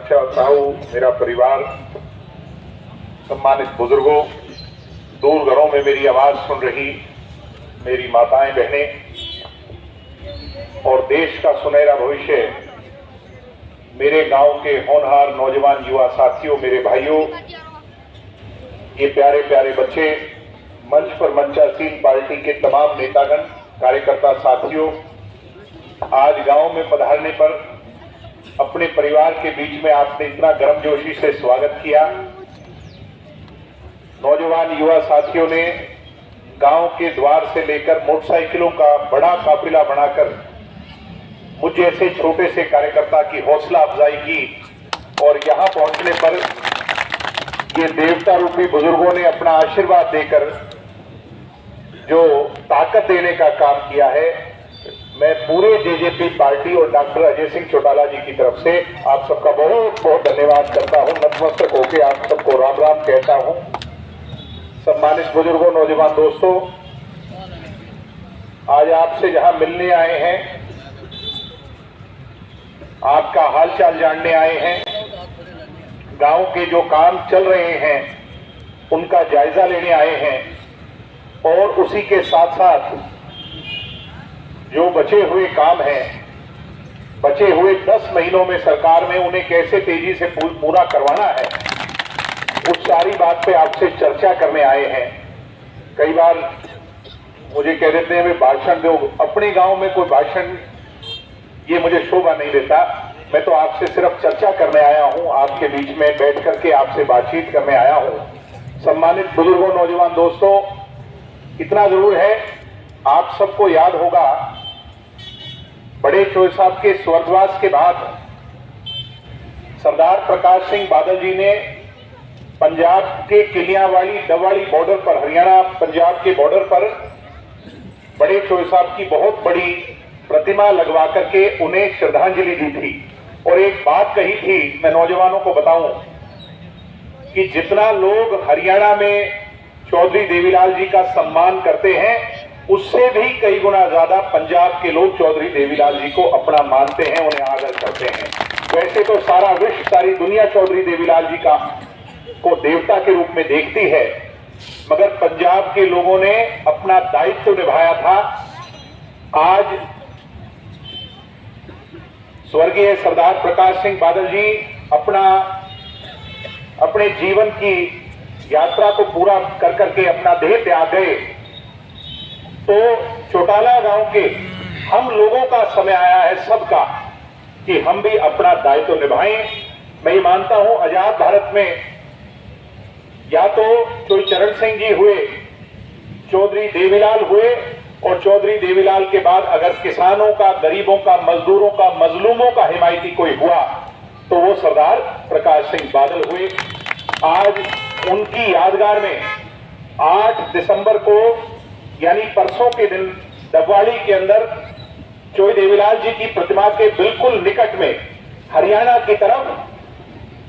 बच्चा साहू, मेरा परिवार, सम्मानित बुजुर्गों, दूर घरों में मेरी आवाज सुन रही मेरी माताएं, बहनें और देश का सुनहरा भविष्य, मेरे गांव के होनहार नौजवान युवा साथियों, मेरे भाइयों, ये प्यारे प्यारे बच्चे, मंच पर मंचासीन पार्टी के तमाम नेतागण, कार्यकर्ता साथियों, आज गांव में पधारने पर अपने परिवार के बीच में आपने इतना गर्मजोशी से स्वागत किया। नौजवान युवा साथियों ने गांव के द्वार से लेकर मोटरसाइकिलों का बड़ा काफिला बनाकर मुझ जैसे छोटे से कार्यकर्ता की हौसला अफजाई की और यहां पहुंचने पर ये देवता रूपी बुजुर्गों ने अपना आशीर्वाद देकर जो ताकत देने का काम किया है, मैं पूरे जेजेपी पार्टी और डॉक्टर अजय सिंह चौटाला जी की तरफ से आप सबका बहुत बहुत धन्यवाद करता हूं। नतमस्तक होकर आप सबको राम राम कहता हूं। सम्मानित बुजुर्गों, नौजवान दोस्तों, आज आपसे जहां मिलने आए हैं, आपका हालचाल जानने आए हैं, गांव के जो काम चल रहे हैं उनका जायजा लेने आए हैं और उसी के साथ साथ जो बचे हुए काम हैं, बचे हुए 10 महीनों में सरकार में उन्हें कैसे तेजी से पूरा करवाना है, उस सारी बात पे आपसे चर्चा करने आए हैं। कई बार मुझे कह देते हैं भाषण दो, अपने गांव में कोई भाषण ये मुझे शोभा नहीं देता। मैं तो आपसे सिर्फ चर्चा करने आया हूं, आपके बीच में बैठ करके आपसे बातचीत करने आया हूं। सम्मानित बुजुर्गों, नौजवान दोस्तों, इतना जरूर है, आप सबको याद होगा बड़े चोर साहब के स्वर्गवास के बाद सरदार प्रकाश सिंह बादल जी ने पंजाब के किलियांवाड़ी डबवाड़ी बॉर्डर पर, हरियाणा पंजाब के बॉर्डर पर बड़े चोर साहब की बहुत बड़ी प्रतिमा लगवा करके उन्हें श्रद्धांजलि दी थी और एक बात कही थी, मैं नौजवानों को बताऊं कि जितना लोग हरियाणा में चौधरी देवीलाल जी का सम्मान करते हैं, उससे भी कई गुना ज्यादा पंजाब के लोग चौधरी देवीलाल जी को अपना मानते हैं, उन्हें आदर करते हैं। वैसे तो सारा विश्व, सारी दुनिया चौधरी देवीलाल जी को देवता के रूप में देखती है, मगर पंजाब के लोगों ने अपना दायित्व निभाया था। आज स्वर्गीय सरदार प्रकाश सिंह बादल जी अपने जीवन की यात्रा को पूरा कर करके अपना देह त्याग गए, तो चौटाला गांव के हम लोगों का समय आया है सबका कि हम भी अपना दायित्व निभाएं। मैं ये मानता हूं आजाद भारत में या तो कोई चरण सिंह जी हुए, चौधरी देवीलाल हुए, और चौधरी देवीलाल के बाद अगर किसानों का, गरीबों का, मजदूरों का, मजलूमों का हिमायती कोई हुआ तो वो सरदार प्रकाश सिंह बादल हुए। आज उनकी यादगार में 8 दिसंबर को यानी परसों के दिन डबवाड़ी के अंदर चौधरी देवीलाल जी की प्रतिमा के बिल्कुल निकट में हरियाणा की तरफ,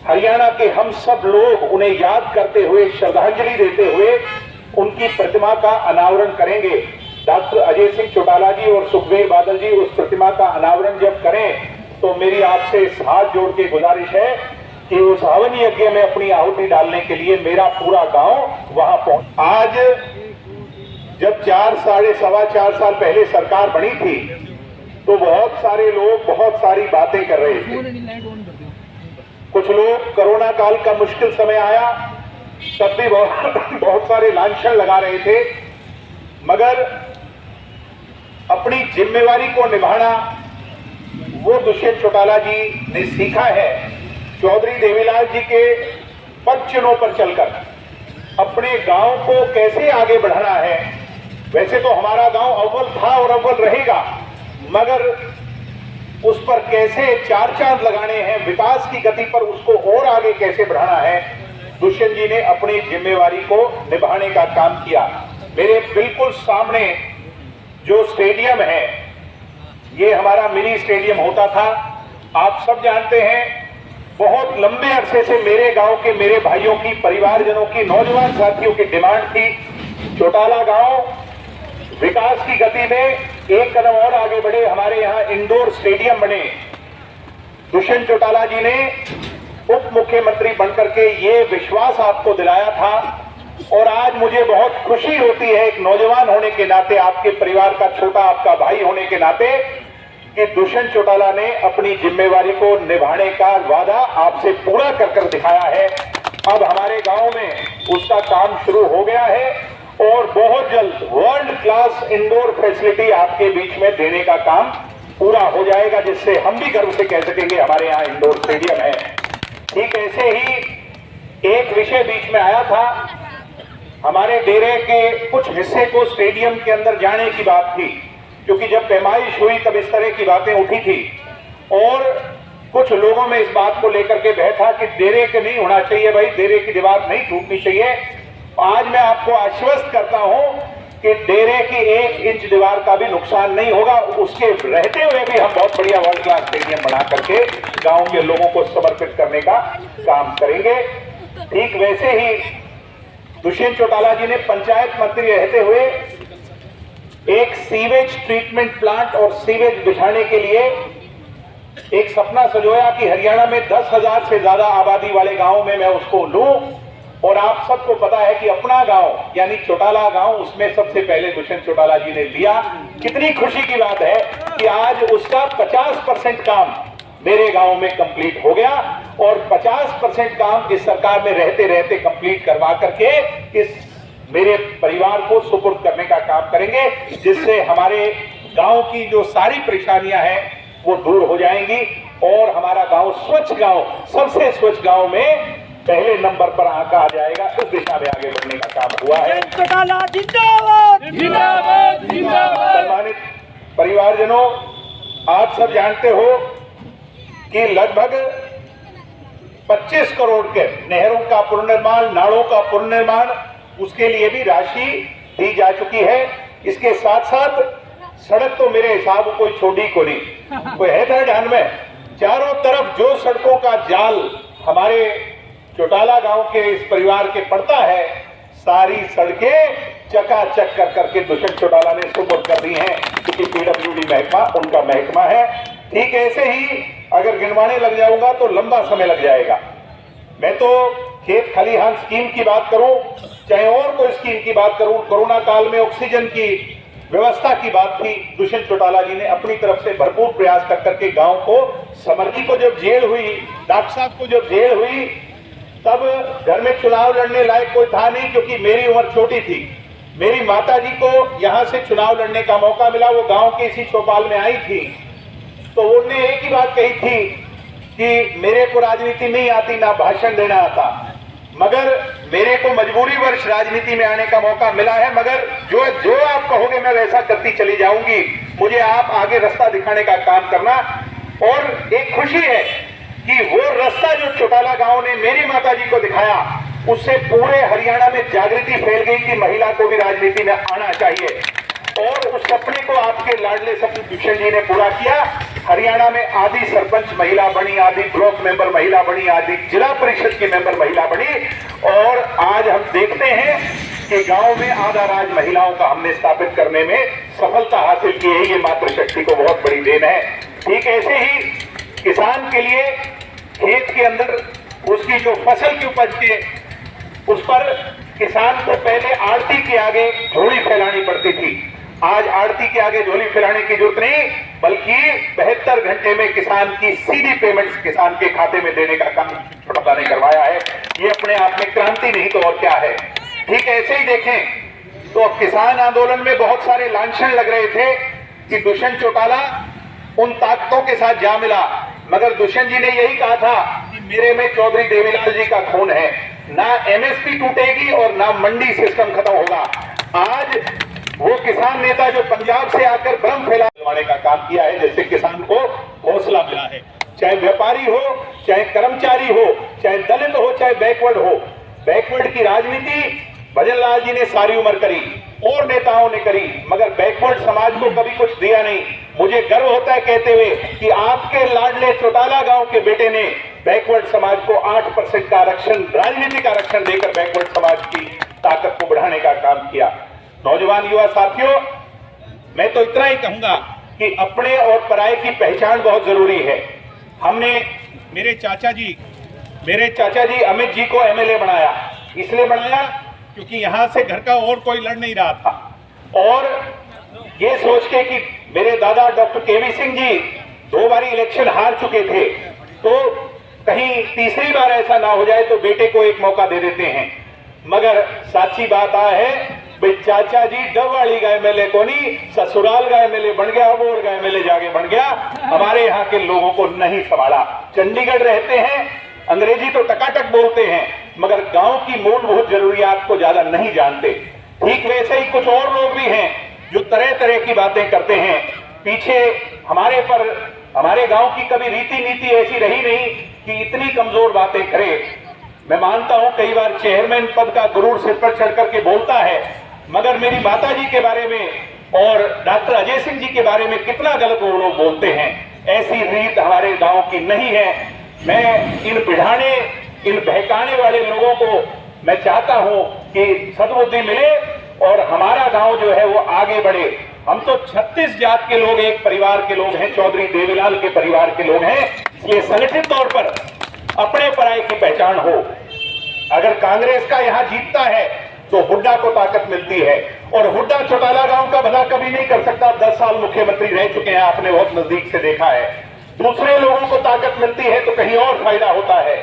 हरियाणा के हम सब लोग उन्हें याद करते हुए, श्रद्धांजलि देते हुए उनकी प्रतिमा का अनावरण करेंगे। डॉक्टर अजय सिंह चौटाला जी और सुखबीर बादल जी उस प्रतिमा का अनावरण जब करें तो मेरी आपसे हाथ जोड़ के गुजारिश है कि उस हवन यज्ञ में अपनी आहुति डालने के लिए मेरा पूरा गांव वहां पहुंच। आज जब 4-4.25 साल पहले सरकार बनी थी तो बहुत सारे लोग बहुत सारी बातें कर रहे थे। कुछ लोग कोरोना काल का मुश्किल समय आया तब भी बहुत सारे लांछन लगा रहे थे, मगर अपनी जिम्मेवारी को निभाना वो दुष्यंत चौटाला जी ने सीखा है। चौधरी देवीलाल जी के पद चिन्हों पर चलकर अपने गांव को कैसे आगे बढ़ाना है। वैसे तो हमारा गांव अव्वल था और अव्वल रहेगा, मगर उस पर कैसे 4 चांद लगाने हैं, विकास की गति पर उसको और आगे कैसे बढ़ाना है, दुष्यंत जी ने अपनी जिम्मेवारी को निभाने का काम किया। मेरे बिल्कुल सामने जो स्टेडियम है, ये हमारा मिनी स्टेडियम होता था। आप सब जानते हैं बहुत लंबे अरसे से मेरे गांव के, मेरे भाइयों की, परिवारजनों की, नौजवान साथियों की डिमांड थी चौटाला गांव विकास की गति में एक कदम और आगे बढ़े, हमारे यहाँ इंडोर स्टेडियम बने। दुष्यंत चौटाला जी ने उप मुख्यमंत्री बनकर के ये विश्वास आपको दिलाया था। और आज मुझे बहुत खुशी होती है एक नौजवान होने के नाते, आपके परिवार का छोटा आपका भाई होने के नाते, कि दुष्यंत चौटाला ने अपनी जिम्मेवारी को निभाने का वादा आपसे पूरा कर दिखाया है। अब हमारे गांव में उसका काम शुरू हो गया है और बहुत जल्द वर्ल्ड क्लास इंडोर फैसिलिटी आपके बीच में देने का काम पूरा हो जाएगा, जिससे हम भी गर्व से कह सकेंगे हमारे यहाँ इंडोर स्टेडियम है। ठीक ऐसे ही एक विषय बीच में आया था, हमारे डेरे के कुछ हिस्से को स्टेडियम के अंदर जाने की बात थी, क्योंकि जब पैमाइश हुई तब इस तरह की बातें उठी थी और कुछ लोगों में इस बात को लेकर के बहस था कि डेरे के नहीं होना चाहिए, भाई डेरे की दीवार नहीं टूटनी चाहिए। आज मैं आपको आश्वस्त करता हूं कि डेरे की 1 इंच दीवार का भी नुकसान नहीं होगा। उसके रहते हुए भी हम बहुत बढ़िया वर्ल्ड क्लास स्टेडियम बना करके गांव के लोगों को समर्पित करने का काम करेंगे। ठीक वैसे ही दुष्यंत चौटाला जी ने पंचायत मंत्री रहते हुए एक सीवेज ट्रीटमेंट प्लांट और सीवेज बिछाने के लिए एक सपना सजोया कि हरियाणा में 10,000 से ज्यादा आबादी वाले गांव में मैं उसको लूं। और आप सबको पता है कि अपना गांव यानी चौटाला गांव, उसमें सबसे पहले दुष्यंत चौटाला जी ने लिया। कितनी खुशी की बात है कि आज उसका 50% काम मेरे गांव में कंप्लीट हो गया और 50% काम इस सरकार में रहते रहते कंप्लीट करवा करके इस मेरे परिवार को सुपुर्द करने का काम करेंगे, जिससे हमारे गांव की जो सारी परेशानियां हैं वो दूर हो जाएंगी और हमारा गांव स्वच्छ गांव, सबसे स्वच्छ गांव में पहले नंबर पर आका आ जाएगा। इस दिशा में आगे बढ़ने का काम हुआ है। सम्मानित परिवारजनों, आप सब जानते हो कि लगभग 25 करोड़ के नहरों का पुनर्निर्माण, नालों का पुनर्निर्माण, उसके लिए भी राशि दी जा चुकी है। इसके साथ साथ सड़क तो मेरे हिसाब कोई छोटी को नहीं, कोई है था ध्यान में, चारों तरफ जो सड़कों का जाल हमारे चौटाला गांव के इस परिवार के पड़ता है, सारी सड़कें चकाचक कर करके दुष्यंत चौटाला ने सुपुर्द कर दी हैं, क्योंकि पीडब्ल्यूडी महकमा उनका महकमा है। ठीक ऐसे ही अगर गिनवाने लग जाऊंगा तो लंबा समय लग जाएगा। मैं तो खेत खलिहान स्कीम की बात करूं, चाहे और कोई स्कीम की बात करूं, कोरोना काल में ऑक्सीजन की व्यवस्था की बात थी, दुष्यंत चौटाला जी ने अपनी तरफ से भरपूर प्रयास कर करके गांव को, समर्थी को जब जेल हुई, डॉक्टर साहब को जब जेल हुई, तब घर में चुनाव लड़ने लायक कोई था नहीं, क्योंकि मेरी उम्र छोटी थी। मेरी माता जी को यहां से चुनाव लड़ने का मौका मिला, वो गांव के इसी चौपाल में आई थी, तो उन्होंने एक ही बात कही थी कि मेरे को राजनीति नहीं आती, ना भाषण देना आता, मगर मेरे को मजबूरी वर्ष राजनीति में आने का मौका मिला है, मगर जो आप कहोगे मैं वैसा करती चली जाऊंगी। मुझे आप आगे रास्ता दिखाने का काम करना। और एक खुशी है कि वो रास्ता जो चौटाला गांव ने मेरी माताजी को दिखाया, उससे पूरे हरियाणा में जागृति फैल गई कि महिला को भी राजनीति में आना चाहिए। और उस सपने को आपके लाडले सपने दुष्यंत जी ने पूरा किया। हरियाणा में आधी सरपंच महिला बनी, आधी ब्लॉक मेंबर महिला बनी, आधी जिला परिषद की मेंबर महिला बनी, और आज हम देखते हैं कि गांव में आधा राज महिलाओं का हमने स्थापित करने में सफलता हासिल की है। ये मातृशक्ति को बहुत बड़ी देन है। ठीक ऐसे ही किसान के लिए खेत के अंदर उसकी जो फसल की उपज के, उस पर किसान को पहले आड़ती के आगे झोली फैलानी पड़ती थी। आज आड़ती के आगे झोली फैलाने की जरूरत नहीं, बल्कि 72 घंटे में किसान की सीधी पेमेंट्स किसान के खाते में देने का काम चौटाला ने करवाया है। ये अपने आप में क्रांति नहीं तो और क्या है। ठीक ऐसे ही देखें तो किसान आंदोलन में बहुत सारे लांछन लग रहे थे कि दुष्यंत चौटाला उन ताकतों के साथ जा मिला, मगर दुष्यंत जी ने यही कहा था कि मेरे में चौधरी देवीलाल जी का खून है, ना एमएसपी टूटेगी और ना मंडी सिस्टम खत्म होगा। आज वो किसान नेता जो पंजाब से आकर भ्रम फैलाने का काम किया है, जिससे किसान को हौसला मिला है। चाहे व्यापारी हो, चाहे कर्मचारी हो, चाहे दलित हो, चाहे बैकवर्ड हो, बैकवर्ड की राजनीति भजन लाल जी ने सारी उम्र करी और नेताओं ने करी, मगर बैकवर्ड समाज को कभी कुछ दिया नहीं। मुझे गर्व होता है कहते हुए कि आपके लाडले चौटाला गांव के बेटे ने बैकवर्ड समाज को 8% का आरक्षण, राजनीतिक आरक्षण देकर बैकवर्ड समाज की ताकत को बढ़ाने का काम किया। नौजवान युवा साथियों, मैं तो इतना ही कहूंगा कि अपने और पराये की पहचान बहुत जरूरी है। हमने, मेरे चाचा जी मेरे चाचा जी अमित जी को एमएलए बनाया, इसलिए बनाया क्योंकि यहां से घर का और कोई लड़ नहीं रहा था। और ये सोच के कि मेरे दादा डॉक्टर केवी सिंह जी 2 बारी इलेक्शन हार चुके थे, तो कहीं तीसरी बार ऐसा ना हो जाए तो बेटे को एक मौका दे देते हैं। मगर सच्ची बात है भाई, चाचा जी डबवाड़ी का एमएलए को नहीं, ससुराल का एमएलए बन गया, बोर्ड का एमएलए जाके बन गया। हमारे यहाँ के लोगों को नहीं संभाला। चंडीगढ़ रहते हैं, अंग्रेजी तो टकाटक बोलते हैं, मगर गांव की मूलभूत जरूरियात को ज्यादा नहीं जानते। ठीक वैसे ही कुछ और लोग भी हैं जो तरह तरह की बातें करते हैं। पीछे हमारे गांव की कभी रीति नीति ऐसी रही नहीं कि इतनी कमजोर बातें करे। मैं मानता हूं कई बार चेयरमैन पद का गुरूर सिर पर चढ़ करके बोलता है, मगर मेरी माता जी के बारे में और डॉक्टर अजय सिंह जी के बारे में कितना गलत वो लोग बोलते हैं। ऐसी रीत हमारे गांव की नहीं है। मैं इन बिढ़ाने, इन बहकाने वाले लोगों को मैं चाहता हूं कि सद्बुद्धि मिले और हमारा गांव जो है वो आगे बढ़े। हम तो 36 जात के लोग एक परिवार के लोग हैं, चौधरी देवीलाल के परिवार के लोग हैं। इसलिए संगठित तौर पर अपने पराये की पहचान हो। अगर कांग्रेस का यहां जीतता है तो हुड्डा को ताकत मिलती है, और हुड्डा चौटाला गांव का भला कभी नहीं कर सकता। 10 साल मुख्यमंत्री रह चुके हैं, आपने बहुत नजदीक से देखा है। दूसरे लोगों को ताकत मिलती है तो कहीं और फायदा होता है।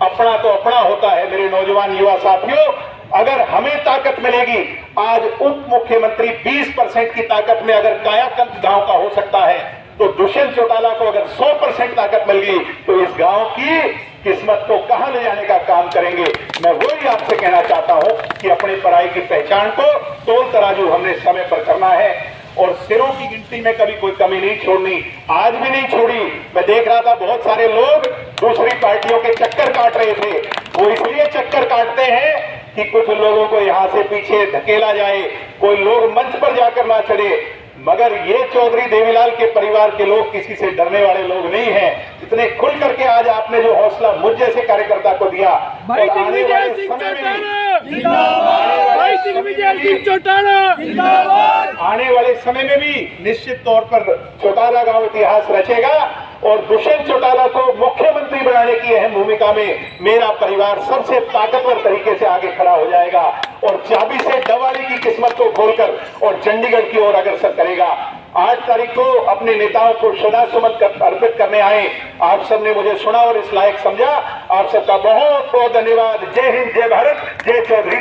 अपना तो अपना होता है। मेरे नौजवान युवा साथियों, अगर हमें ताकत मिलेगी, आज उप मुख्यमंत्री 20% की ताकत में अगर कायाकल्प गांव का हो सकता है, तो दुष्यंत चौटाला को अगर 100% ताकत मिल गई तो इस गांव की किस्मत को कहां ले जाने का काम करेंगे। मैं वही आपसे कहना चाहता हूं कि अपने पराये की पहचान को तोल तराजू हमने समय पर करना है, और सिरों की गिनती में कभी कोई कमी नहीं छोड़नी। आज भी नहीं छोड़ी। मैं देख रहा था बहुत सारे लोग दूसरी पार्टियों के चक्कर काट रहे थे। वो इसलिए चक्कर काटते हैं कि कुछ लोगों को यहां से पीछे धकेला जाए, कोई लोग मंच पर जाकर ना चढ़े। मगर ये चौधरी देवीलाल के परिवार के लोग किसी से डरने वाले लोग नहीं हैं। इतने खुल करके आज आपने जो हौसला मुझ जैसे कार्यकर्ता को दिया, भाई दिग्विजय सिंह चौटाला आने वाले समय में भी निश्चित तौर पर चौटाला गांव इतिहास रचेगा, और दुष्यंत चौटाला को मुख्यमंत्री बनाने की अहम भूमिका में मेरा परिवार सबसे ताकतवर तरीके से आगे खड़ा हो जाएगा, और चाबी से डबवाड़ी की किस्मत को खोलकर और चंडीगढ़ की ओर अग्रसर करेगा। 8 तारीख को अपने नेताओं को श्रद्धा सुमन अर्पित करने आए। आप सबने मुझे सुना और इस लायक समझा। आप सबका बहुत बहुत धन्यवाद। जय हिंद, जय भारत, जय चौधरी।